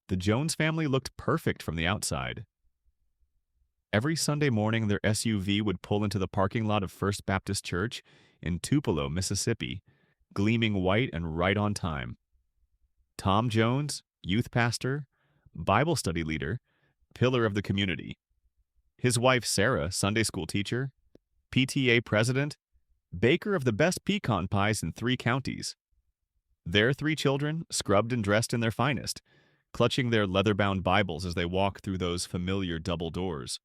The Jones family looked perfect from the outside. Every Sunday morning, their SUV would pull into the parking lot of First Baptist Church in Tupelo, Mississippi, gleaming white and right on time. Tom Jones, youth pastor, Bible study leader, pillar of the community. His wife, Sarah, Sunday school teacher, PTA president, baker of the best pecan pies in 3 counties. Their 3 children, scrubbed and dressed in their finest, clutching their leather-bound Bibles as they walk through those familiar double doors.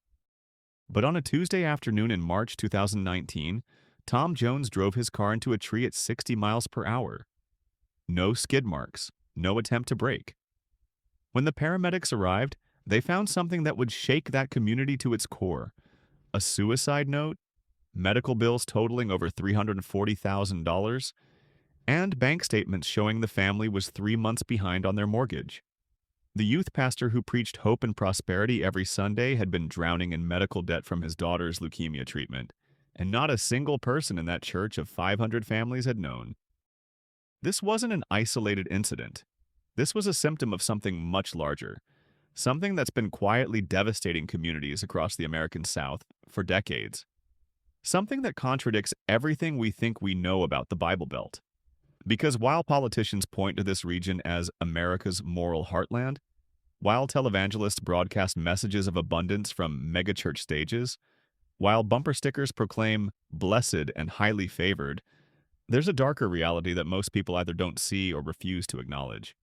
But on a Tuesday afternoon in March 2019, Tom Jones drove his car into a tree at 60 miles per hour. No skid marks, no attempt to brake. When the paramedics arrived, they found something that would shake that community to its core. A suicide note, medical bills totaling over $340,000, and bank statements showing the family was 3 months behind on their mortgage. The youth pastor who preached hope and prosperity every Sunday had been drowning in medical debt from his daughter's leukemia treatment, and not a single person in that church of 500 families had known. This wasn't an isolated incident. This was a symptom of something much larger, something that's been quietly devastating communities across the American South for decades. Something that contradicts everything we think we know about the Bible Belt. Because while politicians point to this region as America's moral heartland, while televangelists broadcast messages of abundance from megachurch stages, while bumper stickers proclaim blessed and highly favored, there's a darker reality that most people either don't see or refuse to acknowledge.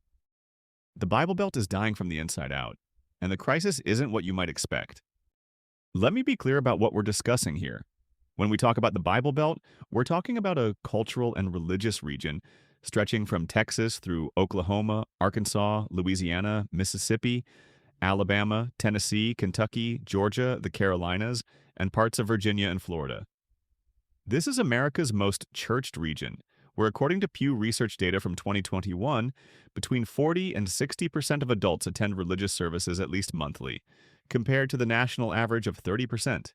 The Bible Belt is dying from the inside out, and the crisis isn't what you might expect. Let me be clear about what we're discussing here. When we talk about the Bible Belt, we're talking about a cultural and religious region stretching from Texas through Oklahoma, Arkansas, Louisiana, Mississippi, Alabama, Tennessee, Kentucky, Georgia, the Carolinas, and parts of Virginia and Florida. This is America's most churched region, where according to Pew Research data from 2021, between 40 and 60% of adults attend religious services at least monthly, compared to the national average of 30%.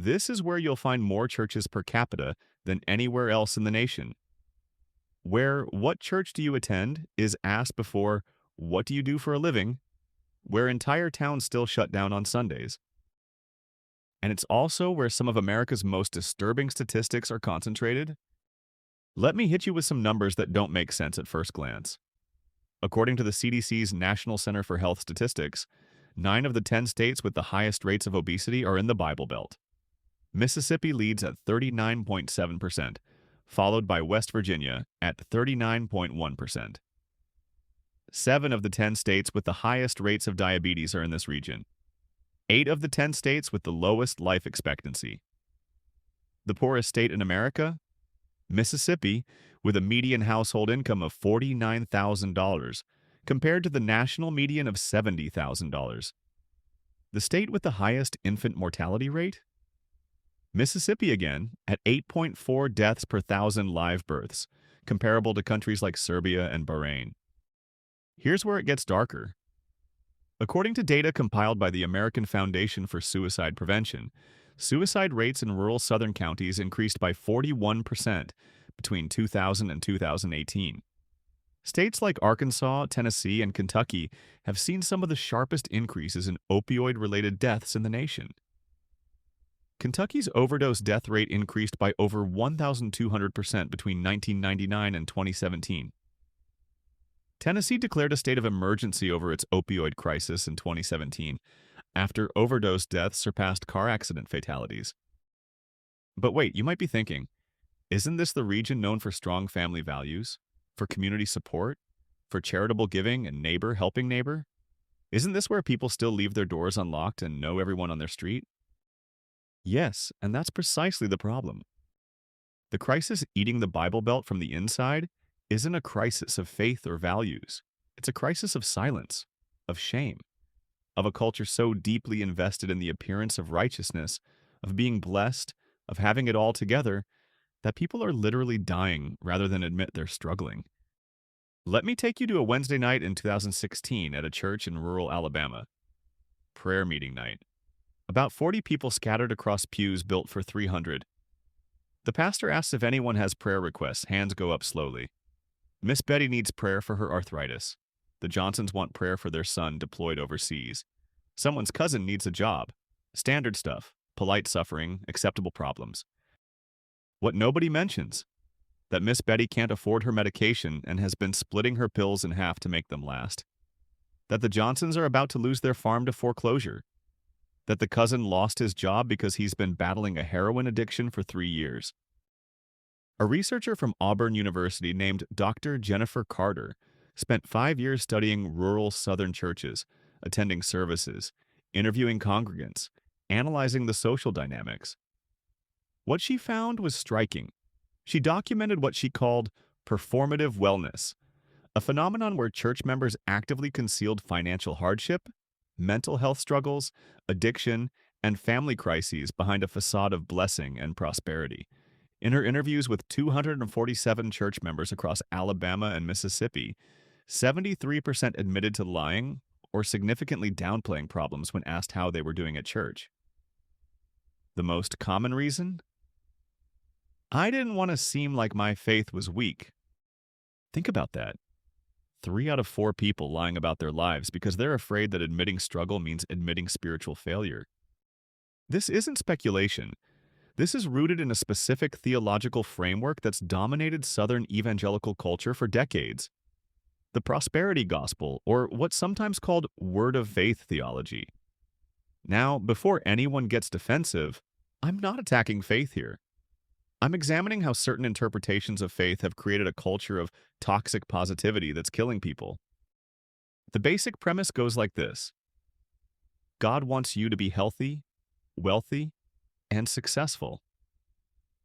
This is where you'll find more churches per capita than anywhere else in the nation. Where "what church do you attend" is asked before "what do you do for a living," where entire towns still shut down on Sundays. And it's also where some of America's most disturbing statistics are concentrated. Let me hit you with some numbers that don't make sense at first glance. According to the CDC's National Center for Health Statistics, 9 of the 10 states with the highest rates of obesity are in the Bible Belt. Mississippi leads at 39.7%, followed by West Virginia at 39.1%. 7 of the 10 states with the highest rates of diabetes are in this region. 8 of the 10 states with the lowest life expectancy. The poorest state in America? Mississippi, with a median household income of $49,000, compared to the national median of $70,000. The state with the highest infant mortality rate? Mississippi again, at 8.4 deaths per 1,000 live births, comparable to countries like Serbia and Bahrain. Here's where it gets darker. According to data compiled by the American Foundation for Suicide Prevention, suicide rates in rural southern counties increased by 41% between 2000 and 2018. States like Arkansas, Tennessee, and Kentucky have seen some of the sharpest increases in opioid-related deaths in the nation. Kentucky's overdose death rate increased by over 1,200% between 1999 and 2017. Tennessee declared a state of emergency over its opioid crisis in 2017, after overdose deaths surpassed car accident fatalities. But wait, you might be thinking, isn't this the region known for strong family values, for community support, for charitable giving and neighbor helping neighbor? Isn't this where people still leave their doors unlocked and know everyone on their street? Yes, and that's precisely the problem. The crisis eating the Bible Belt from the inside isn't a crisis of faith or values. It's a crisis of silence, of shame, of a culture so deeply invested in the appearance of righteousness, of being blessed, of having it all together, that people are literally dying rather than admit they're struggling. Let me take you to a Wednesday night in 2016 at a church in rural Alabama. Prayer meeting night. About 40 people scattered across pews built for 300. The pastor asks if anyone has prayer requests. Hands go up slowly. Miss Betty needs prayer for her arthritis. The Johnsons want prayer for their son deployed overseas. Someone's cousin needs a job. Standard stuff. Polite suffering, acceptable problems. What nobody mentions, that Miss Betty can't afford her medication and has been splitting her pills in half to make them last. That the Johnsons are about to lose their farm to foreclosure. That the cousin lost his job because he's been battling a heroin addiction for 3 years. A researcher from Auburn University named Dr. Jennifer Carter spent 5 years studying rural Southern churches, attending services, interviewing congregants, analyzing the social dynamics. What she found was striking. She documented what she called performative wellness, a phenomenon where church members actively concealed financial hardship, mental health struggles, addiction, and family crises behind a facade of blessing and prosperity. In her interviews with 247 church members across Alabama and Mississippi, 73% admitted to lying or significantly downplaying problems when asked how they were doing at church. The most common reason? I didn't want to seem like my faith was weak. Think about that. 3 out of 4 people lying about their lives because they're afraid that admitting struggle means admitting spiritual failure. This isn't speculation. This is rooted in a specific theological framework that's dominated Southern evangelical culture for decades. The prosperity gospel, or what's sometimes called word of faith theology. Now, before anyone gets defensive, I'm not attacking faith here. I'm examining how certain interpretations of faith have created a culture of toxic positivity that's killing people. The basic premise goes like this. God wants you to be healthy, wealthy, and successful.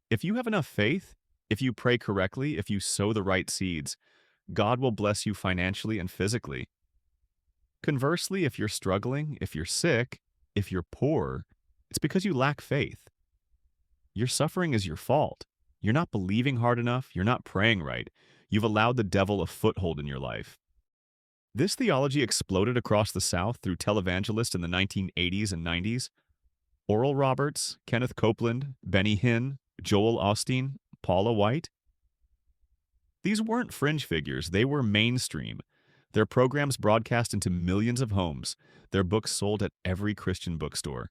If you have enough faith, if you pray correctly, if you sow the right seeds, God will bless you financially and physically. Conversely, if you're struggling, if you're sick, if you're poor, it's because you lack faith. Your suffering is your fault. You're not believing hard enough. You're not praying right. You've allowed the devil a foothold in your life. This theology exploded across the South through televangelists in the 1980s and 90s. Oral Roberts, Kenneth Copeland, Benny Hinn, Joel Osteen, Paula White. These weren't fringe figures. They were mainstream. Their programs broadcast into millions of homes. Their books sold at every Christian bookstore.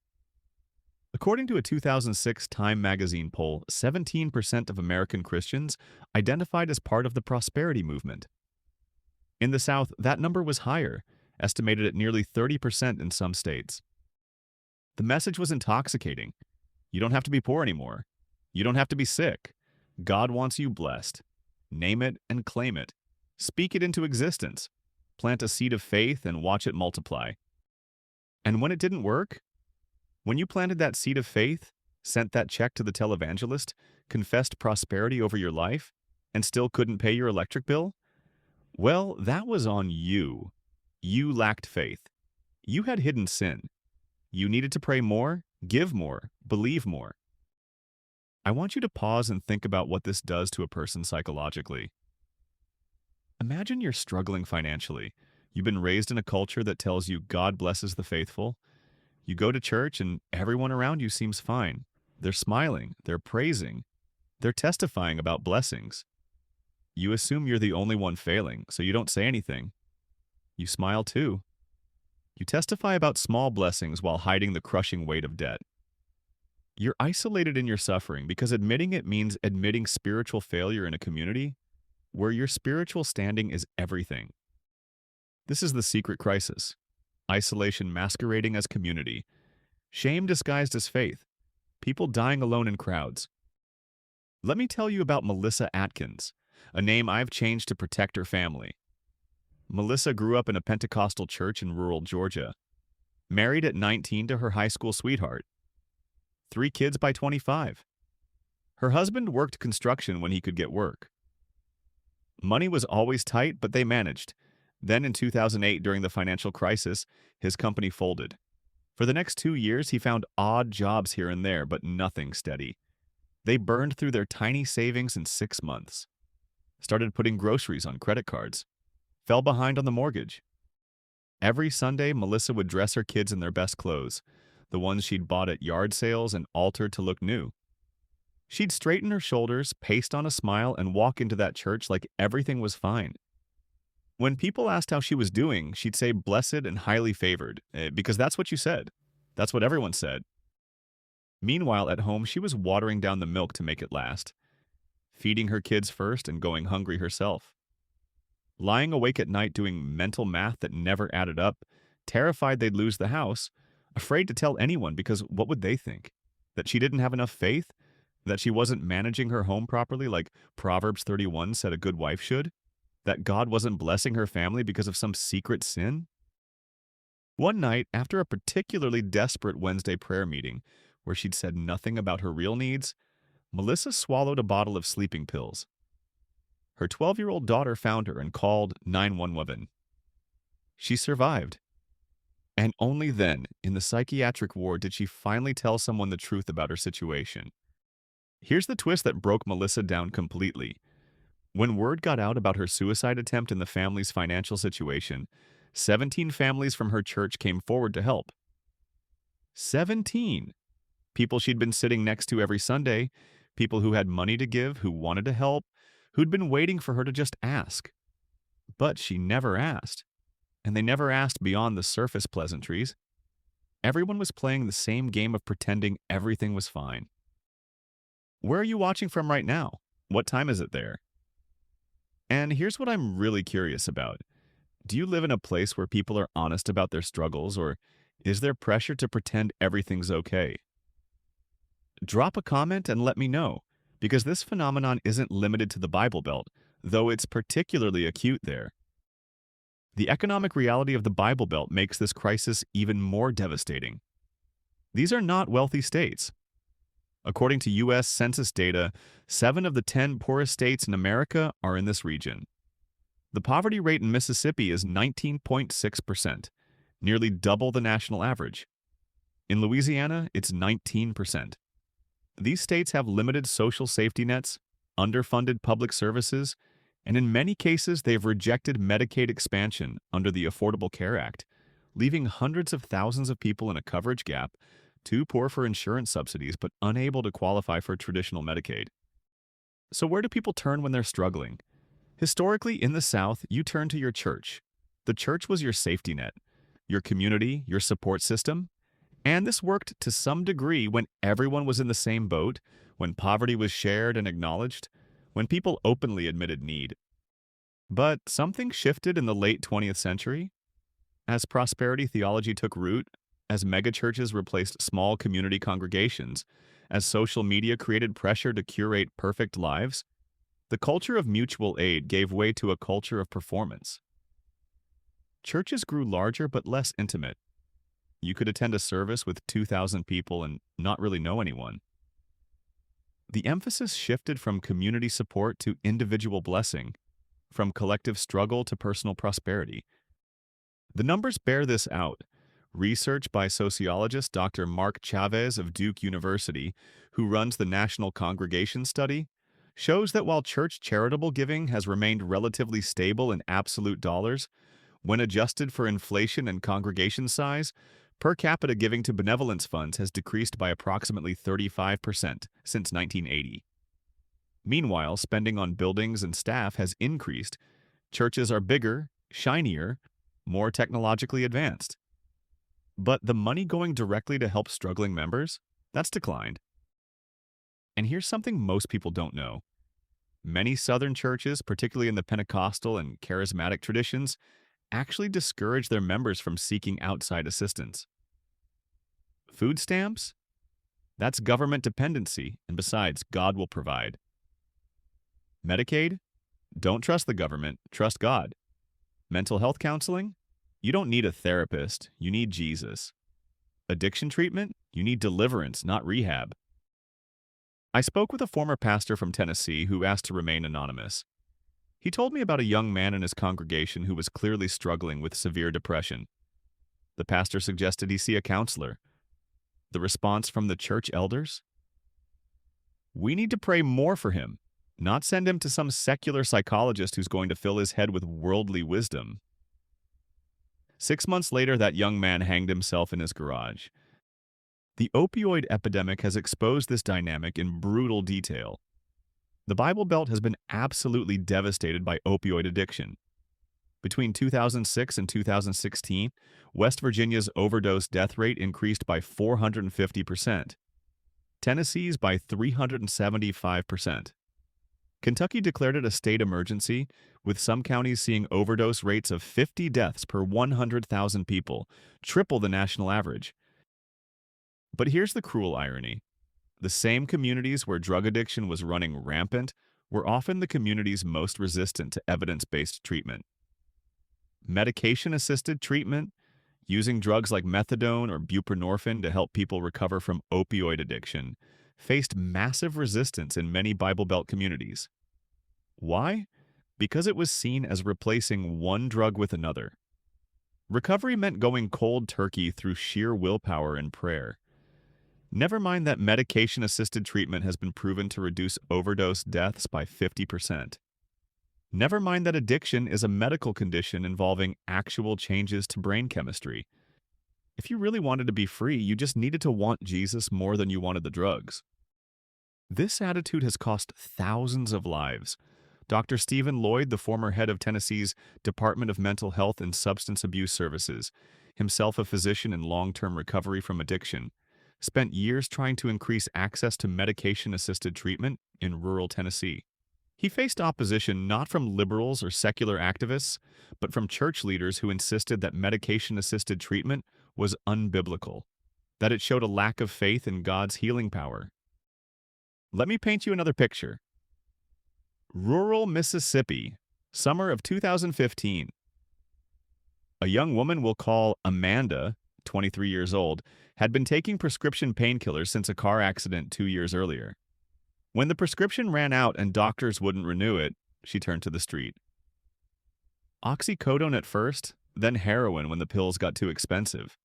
According to a 2006 Time magazine poll, 17% of American Christians identified as part of the prosperity movement. In the South, that number was higher, estimated at nearly 30% in some states. The message was intoxicating. You don't have to be poor anymore. You don't have to be sick. God wants you blessed. Name it and claim it. Speak it into existence. Plant a seed of faith and watch it multiply. And when it didn't work, when you planted that seed of faith, sent that check to the televangelist, confessed prosperity over your life, and still couldn't pay your electric bill, well, that was on you. You lacked faith. You had hidden sin. You needed to pray more, give more, believe more. I want you to pause and think about what this does to a person psychologically. Imagine you're struggling financially. You've been raised in a culture that tells you God blesses the faithful. You go to church and everyone around you seems fine. They're smiling, they're praising, they're testifying about blessings. You assume you're the only one failing, so you don't say anything. You smile too. You testify about small blessings while hiding the crushing weight of debt. You're isolated in your suffering because admitting it means admitting spiritual failure in a community where your spiritual standing is everything. This is the secret crisis. Isolation masquerading as community. Shame disguised as faith. People dying alone in crowds. Let me tell you about Melissa Atkins, a name I've changed to protect her family. Melissa grew up in a Pentecostal church in rural Georgia. Married at 19 to her high school sweetheart. 3 kids by 25. Her husband worked construction when he could get work. Money was always tight, but they managed. Then in 2008, during the financial crisis, his company folded. For the next 2 years, he found odd jobs here and there, but nothing steady. They burned through their tiny savings in 6 months. Started putting groceries on credit cards. Fell behind on the mortgage. Every Sunday, Melissa would dress her kids in their best clothes, the ones she'd bought at yard sales and altered to look new. She'd straighten her shoulders, paste on a smile, and walk into that church like everything was fine. When people asked how she was doing, she'd say blessed and highly favored, because that's what you said. That's what everyone said. Meanwhile, at home, she was watering down the milk to make it last, feeding her kids first and going hungry herself. Lying awake at night doing mental math that never added up, terrified they'd lose the house, afraid to tell anyone because what would they think? That she didn't have enough faith? That she wasn't managing her home properly like Proverbs 31 said a good wife should? That God wasn't blessing her family because of some secret sin? One night, after a particularly desperate Wednesday prayer meeting, where she'd said nothing about her real needs, Melissa swallowed a bottle of sleeping pills. Her 12-year-old daughter found her and called 911. She survived. And only then, in the psychiatric ward, did she finally tell someone the truth about her situation. Here's the twist that broke Melissa down completely. When word got out about her suicide attempt and the family's financial situation, 17 families from her church came forward to help. 17! People she'd been sitting next to every Sunday, people who had money to give, who wanted to help, who'd been waiting for her to just ask. But she never asked. And they never asked beyond the surface pleasantries. Everyone was playing the same game of pretending everything was fine. Where are you watching from right now? What time is it there? And here's what I'm really curious about. Do you live in a place where people are honest about their struggles, or is there pressure to pretend everything's okay? Drop a comment and let me know, because this phenomenon isn't limited to the Bible Belt, though it's particularly acute there. The economic reality of the Bible Belt makes this crisis even more devastating. These are not wealthy states. According to U.S. Census data, 7 of the 10 poorest states in America are in this region. The poverty rate in Mississippi is 19.6%, nearly double the national average. In Louisiana, it's 19%. These states have limited social safety nets, underfunded public services, and in many cases they've rejected Medicaid expansion under the Affordable Care Act, leaving hundreds of thousands of people in a coverage gap, too poor for insurance subsidies but unable to qualify for traditional Medicaid. So where do people turn when they're struggling? Historically, in the South, you turn to your church. The church was your safety net, your community, your support system. And this worked to some degree when everyone was in the same boat, when poverty was shared and acknowledged, when people openly admitted need. But something shifted in the late 20th century. As prosperity theology took root, as megachurches replaced small community congregations, as social media created pressure to curate perfect lives, the culture of mutual aid gave way to a culture of performance. Churches grew larger but less intimate. You could attend a service with 2,000 people and not really know anyone. The emphasis shifted from community support to individual blessing, from collective struggle to personal prosperity. The numbers bear this out. Research by sociologist Dr. Mark Chavez of Duke University, who runs the National Congregation Study, shows that while church charitable giving has remained relatively stable in absolute dollars, when adjusted for inflation and congregation size, per capita giving to benevolence funds has decreased by approximately 35% since 1980. Meanwhile, spending on buildings and staff has increased. Churches are bigger, shinier, more technologically advanced. But the money going directly to help struggling members, that's declined. And here's something most people don't know. Many Southern churches, particularly in the Pentecostal and charismatic traditions, actually discourage their members from seeking outside assistance. Food stamps? That's government dependency, and besides, God will provide. Medicaid? Don't trust the government, trust God. Mental health counseling? You don't need a therapist, you need Jesus. Addiction treatment? You need deliverance, not rehab. I spoke with a former pastor from Tennessee who asked to remain anonymous. He told me about a young man in his congregation who was clearly struggling with severe depression. The pastor suggested he see a counselor. The response from the church elders? We need to pray more for him, not send him to some secular psychologist who's going to fill his head with worldly wisdom. 6 months later, that young man hanged himself in his garage. The opioid epidemic has exposed this dynamic in brutal detail. The Bible Belt has been absolutely devastated by opioid addiction. Between 2006 and 2016, West Virginia's overdose death rate increased by 450%, Tennessee's by 375%. Kentucky declared it a state emergency, with some counties seeing overdose rates of 50 deaths per 100,000 people, triple the national average. But here's the cruel irony. The same communities where drug addiction was running rampant were often the communities most resistant to evidence-based treatment. Medication-assisted treatment, using drugs like methadone or buprenorphine to help people recover from opioid addiction, faced massive resistance in many Bible Belt communities. Why? Because it was seen as replacing one drug with another. Recovery meant going cold turkey through sheer willpower and prayer. Never mind that medication-assisted treatment has been proven to reduce overdose deaths by 50%. Never mind that addiction is a medical condition involving actual changes to brain chemistry. If you really wanted to be free, you just needed to want Jesus more than you wanted the drugs. This attitude has cost thousands of lives. Dr. Stephen Lloyd, the former head of Tennessee's Department of Mental Health and Substance Abuse Services, himself a physician in long-term recovery from addiction, spent years trying to increase access to medication-assisted treatment in rural Tennessee. He faced opposition not from liberals or secular activists, but from church leaders who insisted that medication-assisted treatment was unbiblical, that it showed a lack of faith in God's healing power. Let me paint you another picture. Rural Mississippi, summer of 2015. A young woman we'll call Amanda, 23 years old, had been taking prescription painkillers since a car accident 2 years earlier. When the prescription ran out and doctors wouldn't renew it, she turned to the street. Oxycodone at first, then heroin when the pills got too expensive.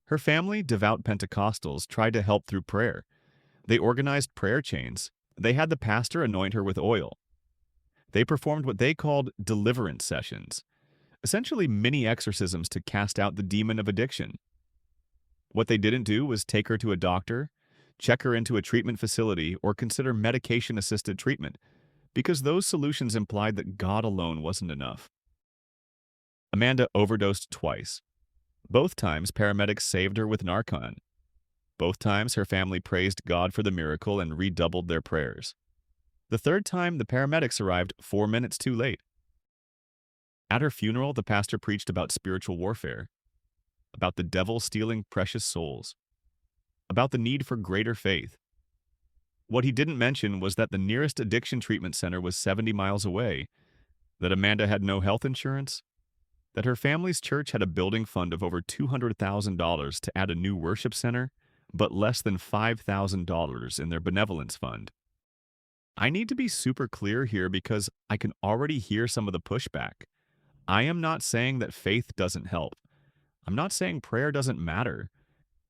Her family, devout Pentecostals, tried to help through prayer. They organized prayer chains. They had the pastor anoint her with oil. They performed what they called deliverance sessions, essentially mini exorcisms to cast out the demon of addiction. What they didn't do was take her to a doctor, check her into a treatment facility, or consider medication-assisted treatment, because those solutions implied that God alone wasn't enough. Amanda overdosed twice. Both times, paramedics saved her with Narcan. Both times, her family praised God for the miracle and redoubled their prayers. The third time, the paramedics arrived 4 minutes too late. At her funeral, the pastor preached about spiritual warfare, about the devil stealing precious souls, about the need for greater faith. What he didn't mention was that the nearest addiction treatment center was 70 miles away, that Amanda had no health insurance, that her family's church had a building fund of over $200,000 to add a new worship center, but less than $5,000 in their benevolence fund. I need to be super clear here because I can already hear some of the pushback. I am not saying that faith doesn't help. I'm not saying prayer doesn't matter.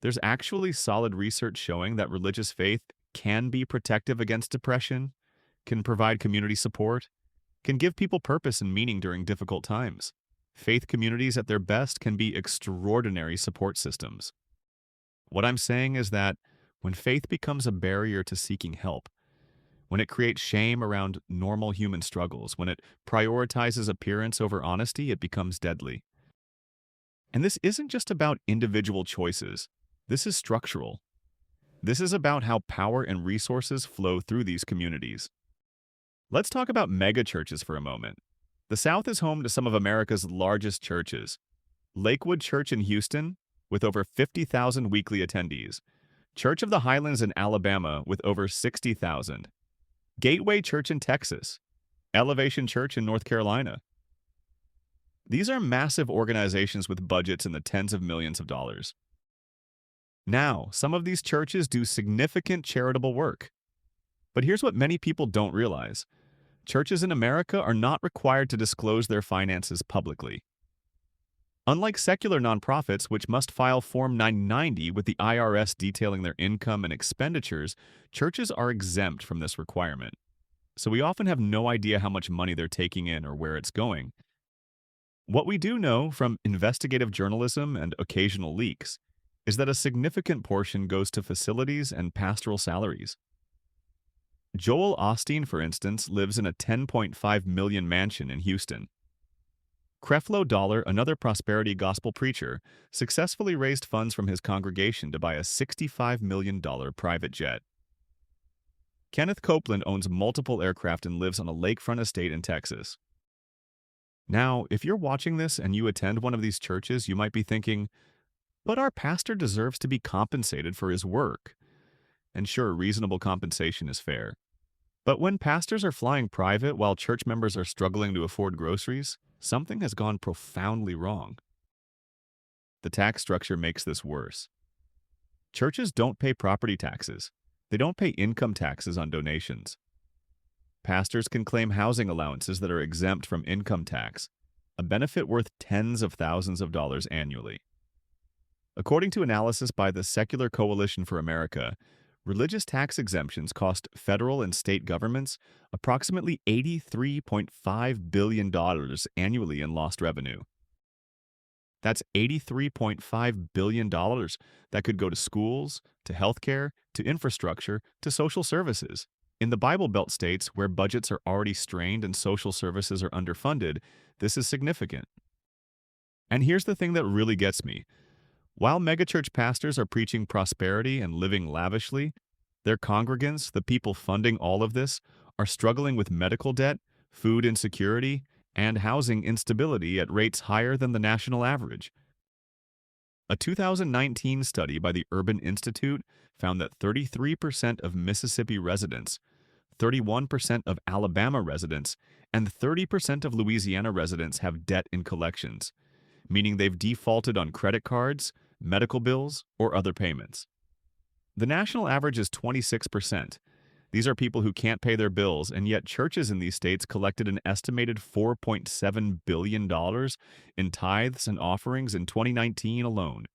There's actually solid research showing that religious faith can be protective against depression, can provide community support, can give people purpose and meaning during difficult times. Faith communities at their best can be extraordinary support systems. What I'm saying is that when faith becomes a barrier to seeking help, when it creates shame around normal human struggles, when it prioritizes appearance over honesty, it becomes deadly. And this isn't just about individual choices. This is structural. This is about how power and resources flow through these communities. Let's talk about megachurches for a moment. The South is home to some of America's largest churches. Lakewood Church in Houston, with over 50,000 weekly attendees. Church of the Highlands in Alabama, with over 60,000. Gateway Church in Texas. Elevation Church in North Carolina. These are massive organizations with budgets in the tens of millions of dollars. Now, some of these churches do significant charitable work. But here's what many people don't realize. Churches in America are not required to disclose their finances publicly. Unlike secular nonprofits, which must file Form 990 with the IRS detailing their income and expenditures, churches are exempt from this requirement. So we often have no idea how much money they're taking in or where it's going. What we do know from investigative journalism and occasional leaks is that a significant portion goes to facilities and pastoral salaries. Joel Osteen, for instance, lives in a $10.5 million mansion in Houston. Creflo Dollar, another prosperity gospel preacher, successfully raised funds from his congregation to buy a $65 million private jet. Kenneth Copeland owns multiple aircraft and lives on a lakefront estate in Texas. Now, if you're watching this and you attend one of these churches, you might be thinking, but our pastor deserves to be compensated for his work. And sure, reasonable compensation is fair. But when pastors are flying private while church members are struggling to afford groceries, something has gone profoundly wrong. The tax structure makes this worse. Churches don't pay property taxes. They don't pay income taxes on donations. Pastors can claim housing allowances that are exempt from income tax, a benefit worth tens of thousands of dollars annually. According to analysis by the Secular Coalition for America, religious tax exemptions cost federal and state governments approximately $83.5 billion annually in lost revenue. That's $83.5 billion that could go to schools, to healthcare, to infrastructure, to social services. In the Bible Belt states, where budgets are already strained and social services are underfunded, this is significant. And here's the thing that really gets me. While megachurch pastors are preaching prosperity and living lavishly, their congregants, the people funding all of this, are struggling with medical debt, food insecurity, and housing instability at rates higher than the national average. A 2019 study by the Urban Institute found that 33% of Mississippi residents, 31% of Alabama residents, and 30% of Louisiana residents have debt in collections, meaning they've defaulted on credit cards, medical bills, or other payments. The national average is 26%. These are people who can't pay their bills, and yet churches in these states collected an estimated $4.7 billion in tithes and offerings in 2019 alone.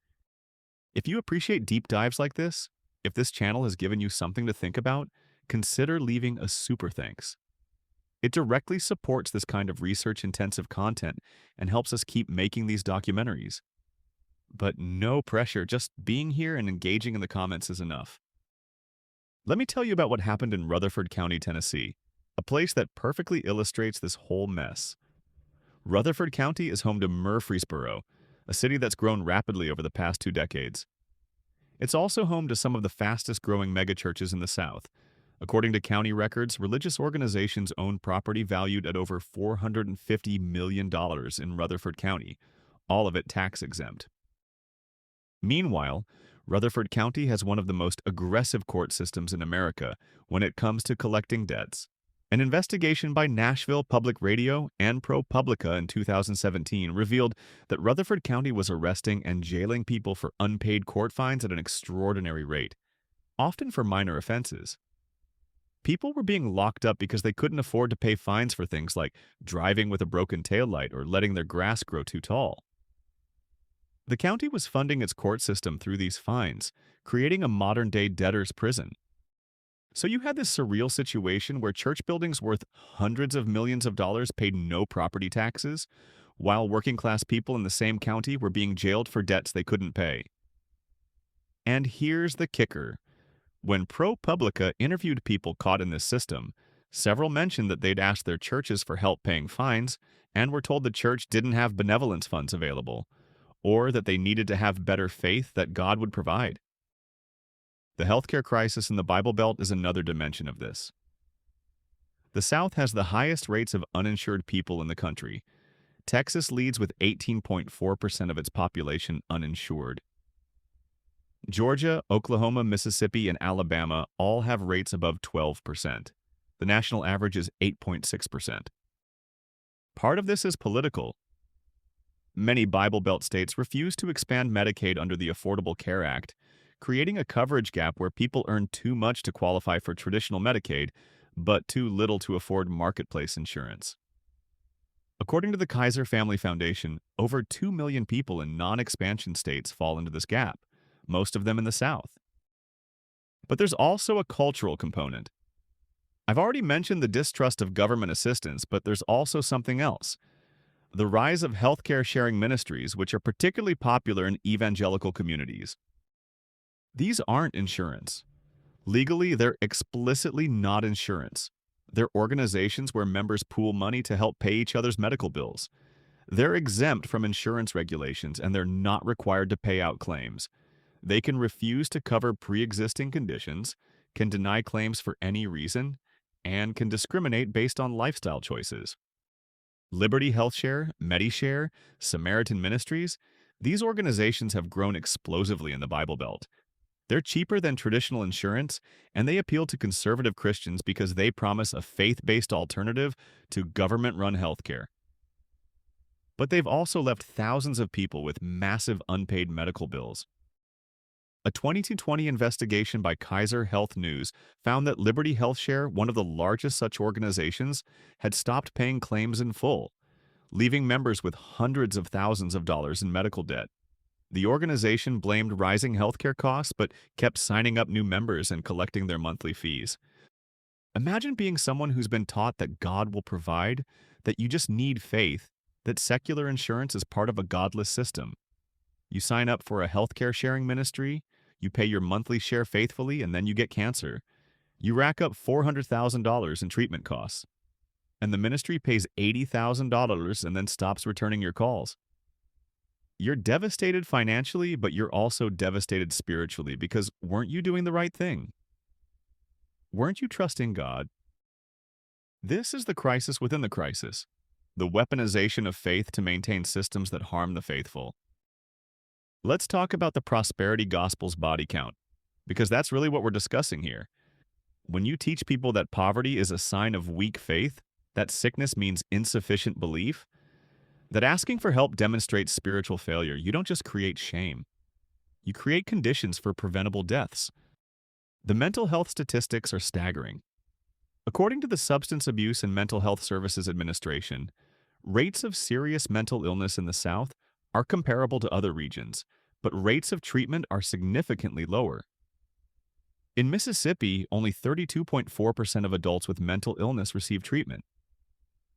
If you appreciate deep dives like this, if this channel has given you something to think about, consider leaving a super thanks. It directly supports this kind of research-intensive content and helps us keep making these documentaries. But no pressure, just being here and engaging in the comments is enough. Let me tell you about what happened in Rutherford County, Tennessee, a place that perfectly illustrates this whole mess. Rutherford County is home to Murfreesboro, a city that's grown rapidly over the past 2 decades. It's also home to some of the fastest-growing megachurches in the South. According to county records, religious organizations own property valued at over $450 million in Rutherford County, all of it tax-exempt. Meanwhile, Rutherford County has one of the most aggressive court systems in America when it comes to collecting debts. An investigation by Nashville Public Radio and ProPublica in 2017 revealed that Rutherford County was arresting and jailing people for unpaid court fines at an extraordinary rate, often for minor offenses. People were being locked up because they couldn't afford to pay fines for things like driving with a broken taillight or letting their grass grow too tall. The county was funding its court system through these fines, creating a modern-day debtor's prison. So you had this surreal situation where church buildings worth hundreds of millions of dollars paid no property taxes, while working-class people in the same county were being jailed for debts they couldn't pay. And here's the kicker. When ProPublica interviewed people caught in this system, several mentioned that they'd asked their churches for help paying fines and were told the church didn't have benevolence funds available, or that they needed to have better faith that God would provide. The healthcare crisis in the Bible Belt is another dimension of this. The South has the highest rates of uninsured people in the country. Texas leads with 18.4% of its population uninsured. Georgia, Oklahoma, Mississippi, and Alabama all have rates above 12%. The national average is 8.6%. Part of this is political. Many Bible Belt states refuse to expand Medicaid under the Affordable Care Act, creating a coverage gap where people earn too much to qualify for traditional Medicaid, but too little to afford marketplace insurance. According to the Kaiser Family Foundation, over 2 million people in non-expansion states fall into this gap, most of them in the South. But there's also a cultural component. I've already mentioned the distrust of government assistance, but there's also something else. The rise of healthcare sharing ministries, which are particularly popular in evangelical communities. These aren't insurance. Legally, they're explicitly not insurance. They're organizations where members pool money to help pay each other's medical bills. They're exempt from insurance regulations and they're not required to pay out claims. They can refuse to cover pre-existing conditions, can deny claims for any reason, and can discriminate based on lifestyle choices. Liberty HealthShare, MediShare, Samaritan Ministries, these organizations have grown explosively in the Bible Belt. They're cheaper than traditional insurance, and they appeal to conservative Christians because they promise a faith-based alternative to government-run healthcare. But they've also left thousands of people with massive unpaid medical bills. A 2020 investigation by Kaiser Health News found that Liberty HealthShare, one of the largest such organizations, had stopped paying claims in full, leaving members with hundreds of thousands of dollars in medical debt. The organization blamed rising healthcare costs but kept signing up new members and collecting their monthly fees. Imagine being someone who's been taught that God will provide, that you just need faith, that secular insurance is part of a godless system. You sign up for a healthcare sharing ministry, you pay your monthly share faithfully, and then you get cancer. You rack up $400,000 in treatment costs. And the ministry pays $80,000 and then stops returning your calls. You're devastated financially, but you're also devastated spiritually because weren't you doing the right thing? Weren't you trusting God? This is the crisis within the crisis, the weaponization of faith to maintain systems that harm the faithful. Let's talk about the prosperity gospel's body count, because that's really what we're discussing here. When you teach people that poverty is a sign of weak faith, that sickness means insufficient belief, that asking for help demonstrates spiritual failure, you don't just create shame. You create conditions for preventable deaths. The mental health statistics are staggering. According to the Substance Abuse and Mental Health Services Administration, rates of serious mental illness in the South are comparable to other regions, but rates of treatment are significantly lower. In Mississippi, only 32.4% of adults with mental illness receive treatment.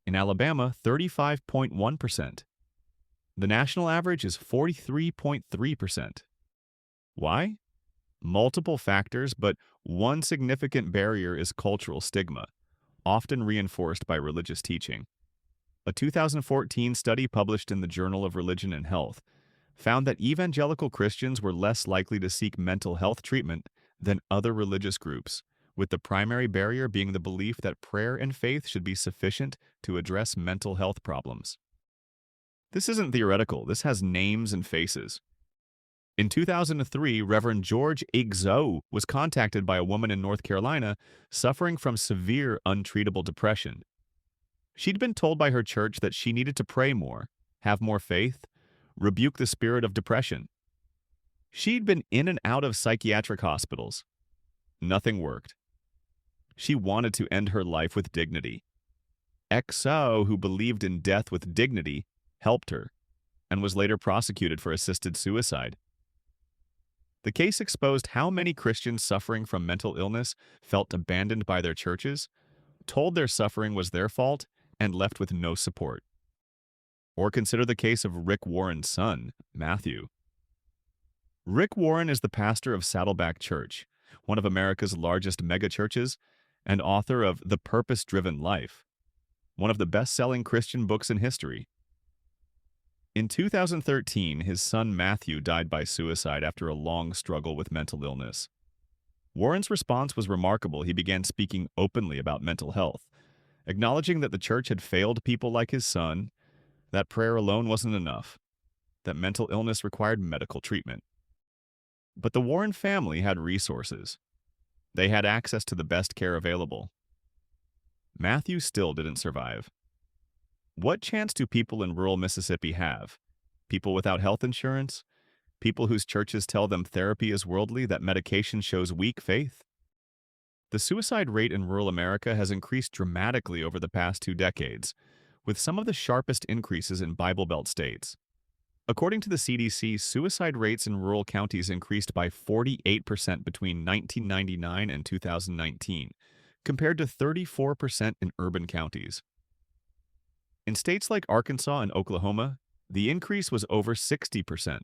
In Alabama, 35.1%. The national average is 43.3%. Why? Multiple factors, but one significant barrier is cultural stigma, often reinforced by religious teaching. A 2014 study published in the Journal of Religion and Health found that evangelical Christians were less likely to seek mental health treatment than other religious groups, with the primary barrier being the belief that prayer and faith should be sufficient to address mental health problems. This isn't theoretical, this has names and faces. In 2003, Reverend George Igzo was contacted by a woman in North Carolina suffering from severe untreatable depression. She'd been told by her church that she needed to pray more, have more faith, rebuke the spirit of depression. She'd been in and out of psychiatric hospitals. Nothing worked. She wanted to end her life with dignity. XO, who believed in death with dignity, helped her, and was later prosecuted for assisted suicide. The case exposed how many Christians suffering from mental illness felt abandoned by their churches, told their suffering was their fault, and left with no support. Or consider the case of Rick Warren's son, Matthew. Rick Warren is the pastor of Saddleback Church, one of America's largest megachurches, and author of The Purpose-Driven Life, one of the best-selling Christian books in history. In 2013, his son Matthew died by suicide after a long struggle with mental illness. Warren's response was remarkable. He began speaking openly about mental health, acknowledging that the church had failed people like his son, that prayer alone wasn't enough, that mental illness required medical treatment. But the Warren family had resources. They had access to the best care available. Matthew still didn't survive. What chance do people in rural Mississippi have? People without health insurance? People whose churches tell them therapy is worldly, that medication shows weak faith? The suicide rate in rural America has increased dramatically over the past 2 decades, with some of the sharpest increases in Bible Belt states. According to the CDC, suicide rates in rural counties increased by 48% between 1999 and 2019, compared to 34% in urban counties. In states like Arkansas and Oklahoma, the increase was over 60%.